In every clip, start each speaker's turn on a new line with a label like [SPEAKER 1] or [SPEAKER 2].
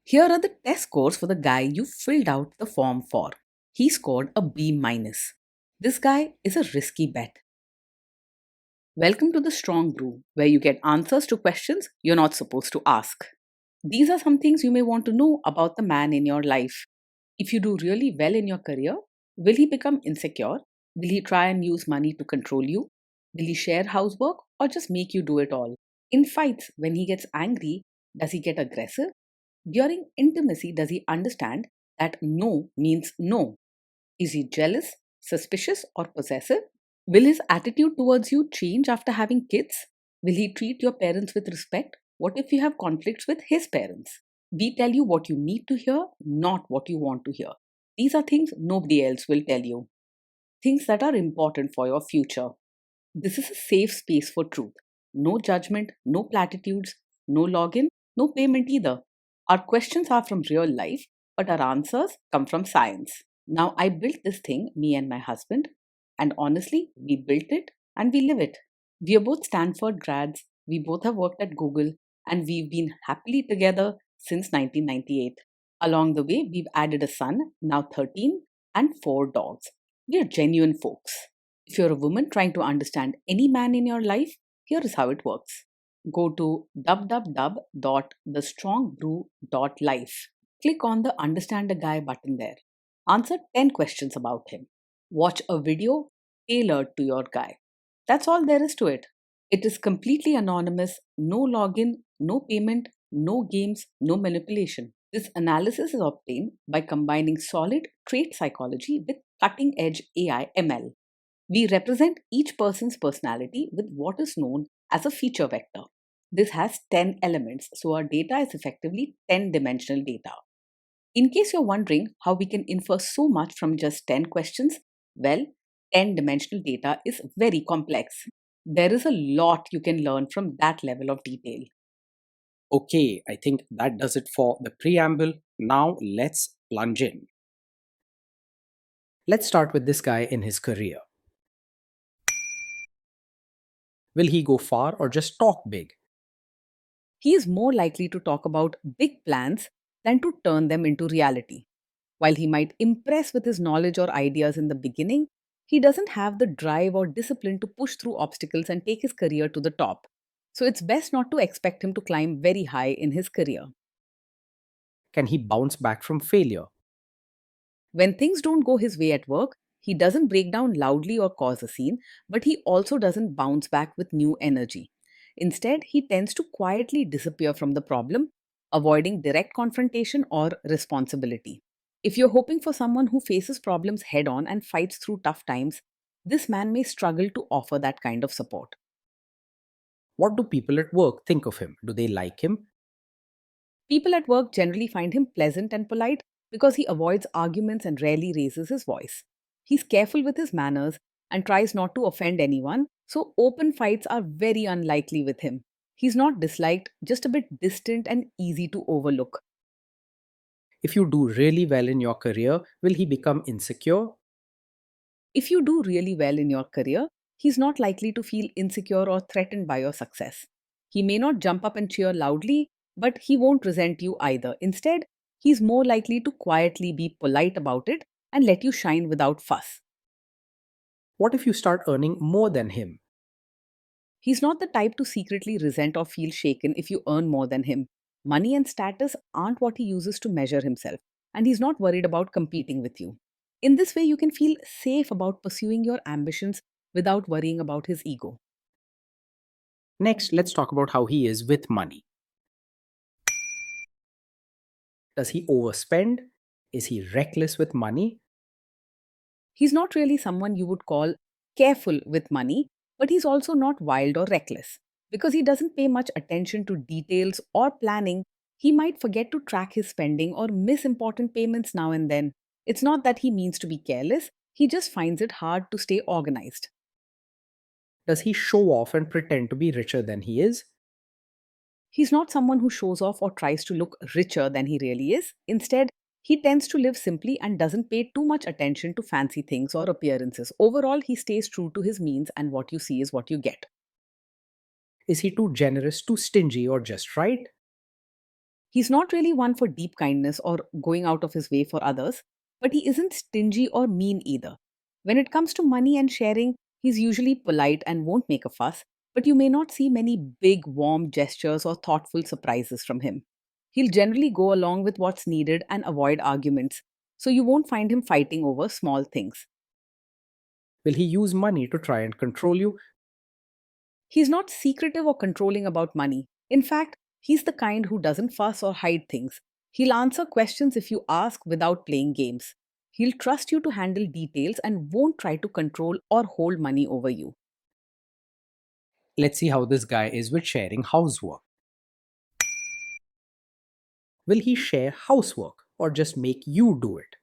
[SPEAKER 1] Here are the test scores for the guy you filled out the form for. He scored a B minus. This guy is a risky bet. Welcome to the Strong Brew, where you get answers to questions you're not supposed to ask. These are some things you may want to know about the man in your life. If you do really well in your career, will he become insecure? Will he try and use money to control you? Will he share housework or just make you do it all? In fights, when he gets angry, does he get aggressive? During intimacy, does he understand that no means no? Is he jealous, suspicious, or possessive? Will his attitude towards you change after having kids? Will he treat your parents with respect? What if you have conflicts with his parents? We tell you what you need to hear, not what you want to hear. These are things nobody else will tell you. Things that are important for your future. This is a safe space for truth. No judgment, no platitudes, no login, no payment either. Our questions are from real life, but our answers come from science. Now, I built this thing, me and my husband, and honestly, we built it and we live it. We are both Stanford grads, we both have worked at Google, and we've been happily together since 1998. Along the way, we've added a son, now 13, and 4 dogs. We are genuine folks. If you're a woman trying to understand any man in your life, here is how it works. Go to www.thestrongbrew.life. Click on the Understand a Guy button there. Answer 10 questions about him. Watch a video tailored to your guy. That's all there is to it. It is completely anonymous, no login, no payment, no games, no manipulation. This analysis is obtained by combining solid trait psychology with cutting edge AI ML. We represent each person's personality with what is known as a feature vector. This has 10 elements, so our data is effectively 10 dimensional data. In case you're wondering how we can infer so much from just 10 questions, well, 10 dimensional data is very complex. There is a lot you can learn from that level of detail.
[SPEAKER 2] Okay, I think that does it for the preamble. Now let's plunge in. Let's start with this guy in his career. Will he go far or just talk big?
[SPEAKER 1] He is more likely to talk about big plans than to turn them into reality. While he might impress with his knowledge or ideas in the beginning, he doesn't have the drive or discipline to push through obstacles and take his career to the top. So it's best not to expect him to climb very high in his career.
[SPEAKER 2] Can he bounce back from failure?
[SPEAKER 1] When things don't go his way at work, he doesn't break down loudly or cause a scene, but he also doesn't bounce back with new energy. Instead, he tends to quietly disappear from the problem, avoiding direct confrontation or responsibility. If you're hoping for someone who faces problems head on and fights through tough times, this man may struggle to offer that kind of support.
[SPEAKER 2] What do people at work think of him? Do they like him?
[SPEAKER 1] People at work generally find him pleasant and polite because he avoids arguments and rarely raises his voice. He's careful with his manners and tries not to offend anyone, so open fights are very unlikely with him. He's not disliked, just a bit distant and easy to overlook.
[SPEAKER 2] If you do really well in your career, will he become insecure?
[SPEAKER 1] If you do really well in your career, he's not likely to feel insecure or threatened by your success. He may not jump up and cheer loudly, but he won't resent you either. Instead, he's more likely to quietly be polite about it and let you shine without fuss.
[SPEAKER 2] What if you start earning more than him?
[SPEAKER 1] He's not the type to secretly resent or feel shaken if you earn more than him. Money and status aren't what he uses to measure himself, and he's not worried about competing with you. In this way, you can feel safe about pursuing your ambitions without worrying about his ego.
[SPEAKER 2] Next, let's talk about how he is with money. Does he overspend? Is he reckless with money?
[SPEAKER 1] He's not really someone you would call careful with money, but he's also not wild or reckless. Because he doesn't pay much attention to details or planning, he might forget to track his spending or miss important payments now and then. It's not that he means to be careless, he just finds it hard to stay organized.
[SPEAKER 2] Does he show off and pretend to be richer than he is?
[SPEAKER 1] He's not someone who shows off or tries to look richer than he really is. Instead, he tends to live simply and doesn't pay too much attention to fancy things or appearances. Overall, he stays true to his means, and what you see is what you get.
[SPEAKER 2] Is he too generous, too stingy, or just right?
[SPEAKER 1] He's not really one for deep kindness or going out of his way for others, but he isn't stingy or mean either. When it comes to money and sharing, he's usually polite and won't make a fuss, but you may not see many big, warm gestures or thoughtful surprises from him. He'll generally go along with what's needed and avoid arguments, so you won't find him fighting over small things.
[SPEAKER 2] Will he use money to try and control you?
[SPEAKER 1] He's not secretive or controlling about money. In fact, he's the kind who doesn't fuss or hide things. He'll answer questions if you ask without playing games. He'll trust you to handle details and won't try to control or hold money over you.
[SPEAKER 2] Let's see how this guy is with sharing housework. Will he share housework or just make you do it?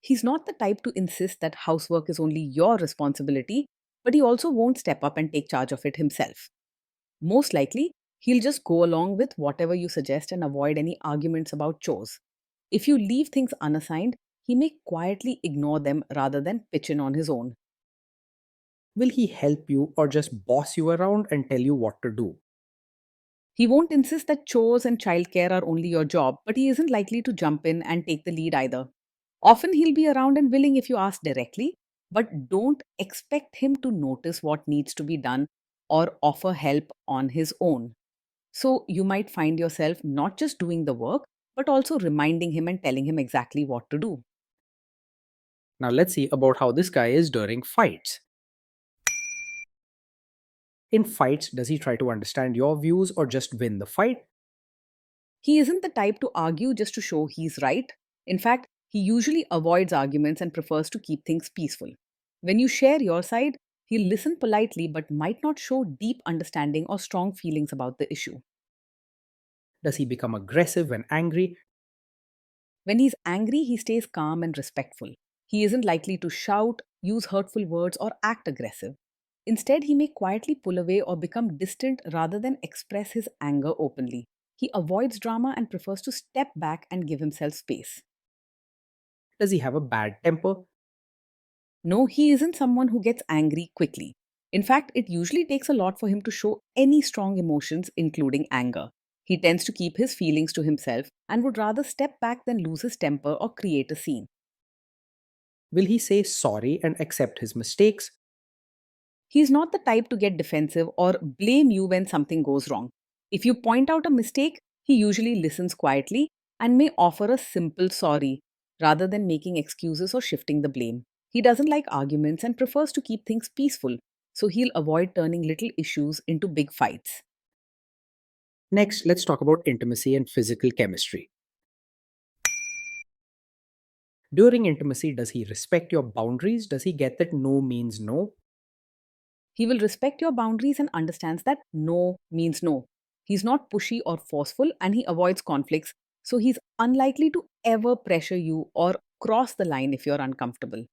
[SPEAKER 1] He's not the type to insist that housework is only your responsibility, but he also won't step up and take charge of it himself. Most likely, he'll just go along with whatever you suggest and avoid any arguments about chores. If you leave things unassigned, he may quietly ignore them rather than pitch in on his own.
[SPEAKER 2] Will he help you or just boss you around and tell you what to do?
[SPEAKER 1] He won't insist that chores and childcare are only your job, but he isn't likely to jump in and take the lead either. Often he'll be around and willing if you ask directly, but don't expect him to notice what needs to be done or offer help on his own. So you might find yourself not just doing the work, but also reminding him and telling him exactly what to do.
[SPEAKER 2] Now let's see about how this guy is during fights. In fights, does he try to understand your views or just win the fight?
[SPEAKER 1] He isn't the type to argue just to show he's right. In fact, he usually avoids arguments and prefers to keep things peaceful. When you share your side, he'll listen politely but might not show deep understanding or strong feelings about the issue.
[SPEAKER 2] Does he become aggressive when angry?
[SPEAKER 1] When he's angry, he stays calm and respectful. He isn't likely to shout, use hurtful words, or act aggressive. Instead, he may quietly pull away or become distant rather than express his anger openly. He avoids drama and prefers to step back and give himself space.
[SPEAKER 2] Does he have a bad temper?
[SPEAKER 1] No, he isn't someone who gets angry quickly. In fact, it usually takes a lot for him to show any strong emotions, including anger. He tends to keep his feelings to himself and would rather step back than lose his temper or create a scene.
[SPEAKER 2] Will he say sorry and accept his mistakes?
[SPEAKER 1] He's not the type to get defensive or blame you when something goes wrong. If you point out a mistake, he usually listens quietly and may offer a simple sorry rather than making excuses or shifting the blame. He doesn't like arguments and prefers to keep things peaceful, so he'll avoid turning little issues into big fights.
[SPEAKER 2] Next, let's talk about intimacy and physical chemistry. During intimacy, does he respect your boundaries? Does he get that no means no?
[SPEAKER 1] He will respect your boundaries and understands that no means no. He's not pushy or forceful and he avoids conflicts, so he's unlikely to ever pressure you or cross the line if you're uncomfortable.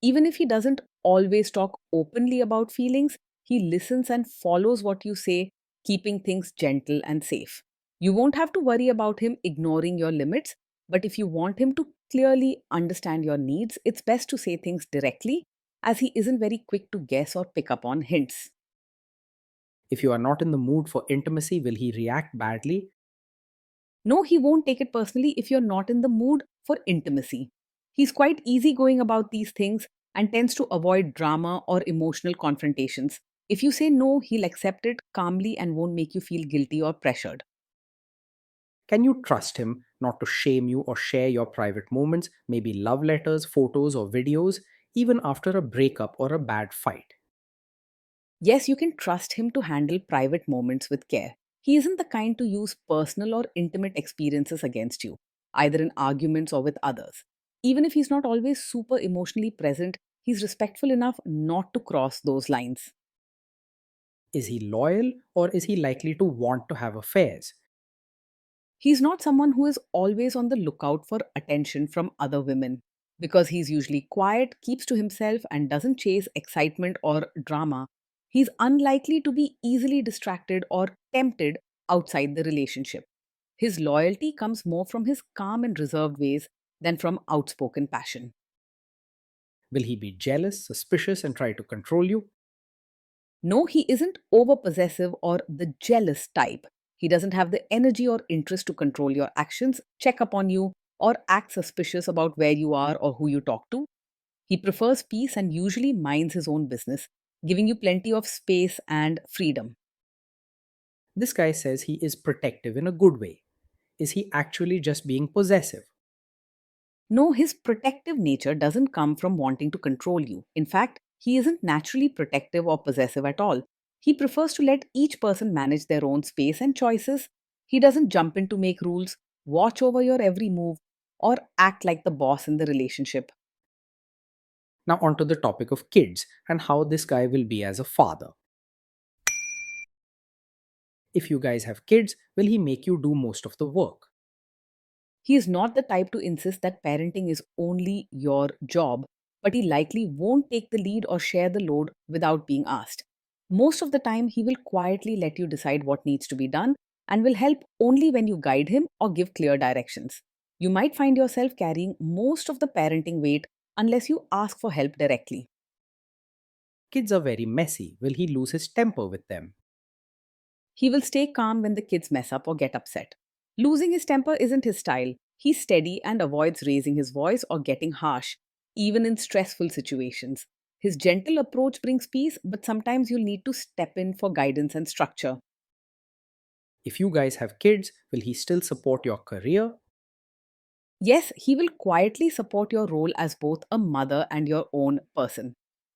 [SPEAKER 1] Even if he doesn't always talk openly about feelings, he listens and follows what you say, keeping things gentle and safe. You won't have to worry about him ignoring your limits, but if you want him to clearly understand your needs, it's best to say things directly, as he isn't very quick to guess or pick up on hints.
[SPEAKER 2] If you are not in the mood for intimacy, will he react badly?
[SPEAKER 1] No, he won't take it personally if you're not in the mood for intimacy. He's quite easygoing about these things and tends to avoid drama or emotional confrontations. If you say no, he'll accept it calmly and won't make you feel guilty or pressured.
[SPEAKER 2] Can you trust him not to shame you or share your private moments, maybe love letters, photos, or videos, even after a breakup or a bad fight?
[SPEAKER 1] Yes, you can trust him to handle private moments with care. He isn't the kind to use personal or intimate experiences against you, either in arguments or with others. Even if he's not always super emotionally present, he's respectful enough not to cross those lines.
[SPEAKER 2] Is he loyal or is he likely to want to have affairs?
[SPEAKER 1] He's not someone who is always on the lookout for attention from other women. Because he's usually quiet, keeps to himself, and doesn't chase excitement or drama, he's unlikely to be easily distracted or tempted outside the relationship. His loyalty comes more from his calm and reserved ways than from outspoken passion.
[SPEAKER 2] Will he be jealous, suspicious, and try to control you?
[SPEAKER 1] No, he isn't over possessive or the jealous type. He doesn't have the energy or interest to control your actions, check up on you, or act suspicious about where you are or who you talk to. He prefers peace and usually minds his own business, giving you plenty of space and freedom.
[SPEAKER 2] This guy says he is protective in a good way. Is he actually just being possessive?
[SPEAKER 1] No, his protective nature doesn't come from wanting to control you. In fact, he isn't naturally protective or possessive at all. He prefers to let each person manage their own space and choices. He doesn't jump in to make rules, watch over your every move, or act like the boss in the relationship.
[SPEAKER 2] Now, onto the topic of kids and how this guy will be as a father. If you guys have kids, will he make you do most of the work?
[SPEAKER 1] He is not the type to insist that parenting is only your job, but he likely won't take the lead or share the load without being asked. Most of the time, he will quietly let you decide what needs to be done and will help only when you guide him or give clear directions. You might find yourself carrying most of the parenting weight unless you ask for help directly.
[SPEAKER 2] Kids are very messy. Will he lose his temper with them?
[SPEAKER 1] He will stay calm when the kids mess up or get upset. Losing his temper isn't his style. He's steady and avoids raising his voice or getting harsh, even in stressful situations. His gentle approach brings peace, but sometimes you'll need to step in for guidance and structure.
[SPEAKER 2] If you guys have kids, will he still support your career?
[SPEAKER 1] Yes, he will quietly support your role as both a mother and your own person.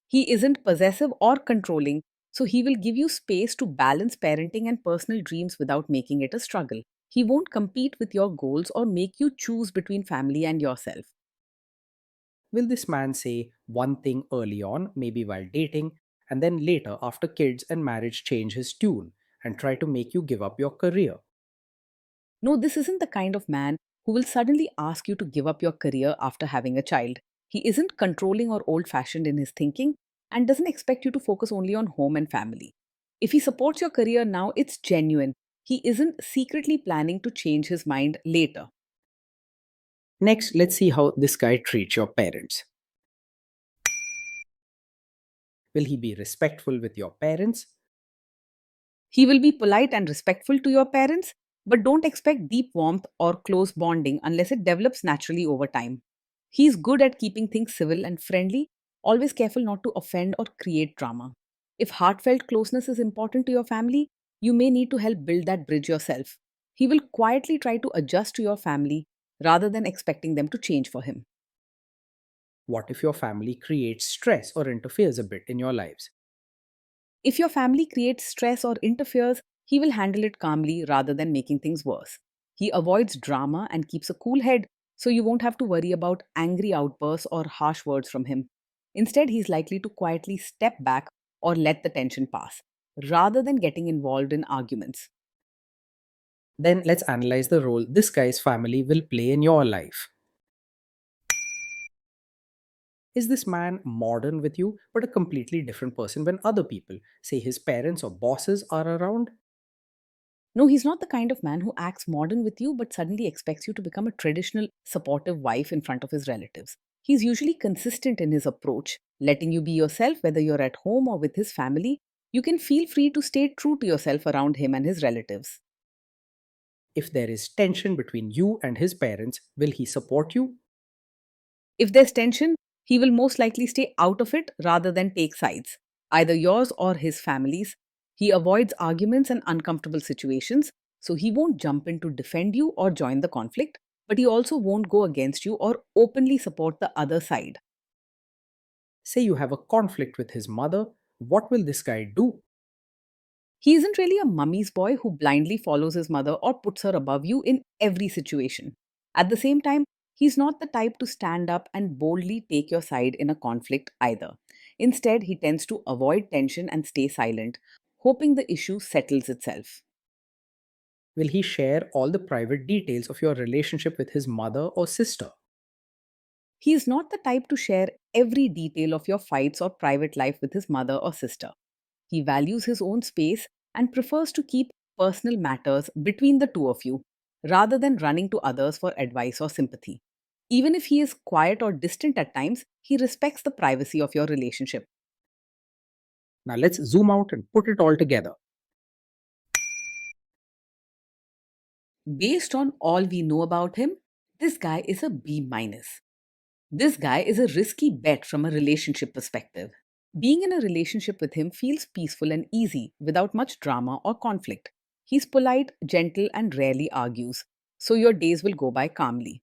[SPEAKER 1] He isn't possessive or controlling, so he will give you space to balance parenting and personal dreams without making it a struggle. He won't compete with your goals or make you choose between family and yourself.
[SPEAKER 2] Will this man say one thing early on, maybe while dating, and then later, after kids and marriage, change his tune and try to make you give up your career?
[SPEAKER 1] No, this isn't the kind of man who will suddenly ask you to give up your career after having a child. He isn't controlling or old fashioned in his thinking and doesn't expect you to focus only on home and family. If he supports your career now, it's genuine. He isn't secretly planning to change his mind later.
[SPEAKER 2] Next, let's see how this guy treats your parents. Will he be respectful with your parents?
[SPEAKER 1] He will be polite and respectful to your parents, but don't expect deep warmth or close bonding unless it develops naturally over time. He's good at keeping things civil and friendly, always careful not to offend or create drama. If heartfelt closeness is important to your family, you may need to help build that bridge yourself. He will quietly try to adjust to your family rather than expecting them to change for him.
[SPEAKER 2] What if your family creates stress or interferes a bit in your lives?
[SPEAKER 1] If your family creates stress or interferes, he will handle it calmly rather than making things worse. He avoids drama and keeps a cool head, so you won't have to worry about angry outbursts or harsh words from him. Instead, he's likely to quietly step back or let the tension pass, rather than getting involved in arguments.
[SPEAKER 2] Then let's analyze the role this guy's family will play in your life. Is this man modern with you, but a completely different person when other people, say his parents or bosses, are around?
[SPEAKER 1] No, he's not the kind of man who acts modern with you but suddenly expects you to become a traditional, supportive wife in front of his relatives. He's usually consistent in his approach, letting you be yourself whether you're at home or with his family. You can feel free to stay true to yourself around him and his relatives.
[SPEAKER 2] If there is tension between you and his parents, will he support you?
[SPEAKER 1] If there's tension, he will most likely stay out of it rather than take sides, either yours or his family's. He avoids arguments and uncomfortable situations, so he won't jump in to defend you or join the conflict, but he also won't go against you or openly support the other side.
[SPEAKER 2] Say you have a conflict with his mother, what will this guy do?
[SPEAKER 1] He isn't really a mummy's boy who blindly follows his mother or puts her above you in every situation. At the same time, he's not the type to stand up and boldly take your side in a conflict either. Instead, he tends to avoid tension and stay silent, hoping the issue settles itself.
[SPEAKER 2] Will he share all the private details of your relationship with his mother or sister?
[SPEAKER 1] He is not the type to share every detail of your fights or private life with his mother or sister. He values his own space and prefers to keep personal matters between the two of you rather than running to others for advice or sympathy. Even if he is quiet or distant at times, he respects the privacy of your relationship.
[SPEAKER 2] Now let's zoom out and put it all together.
[SPEAKER 1] Based on all we know about him, this guy is a B minus. This guy is a risky bet from a relationship perspective. Being in a relationship with him feels peaceful and easy without much drama or conflict. He's polite, gentle, and rarely argues, so your days will go by calmly.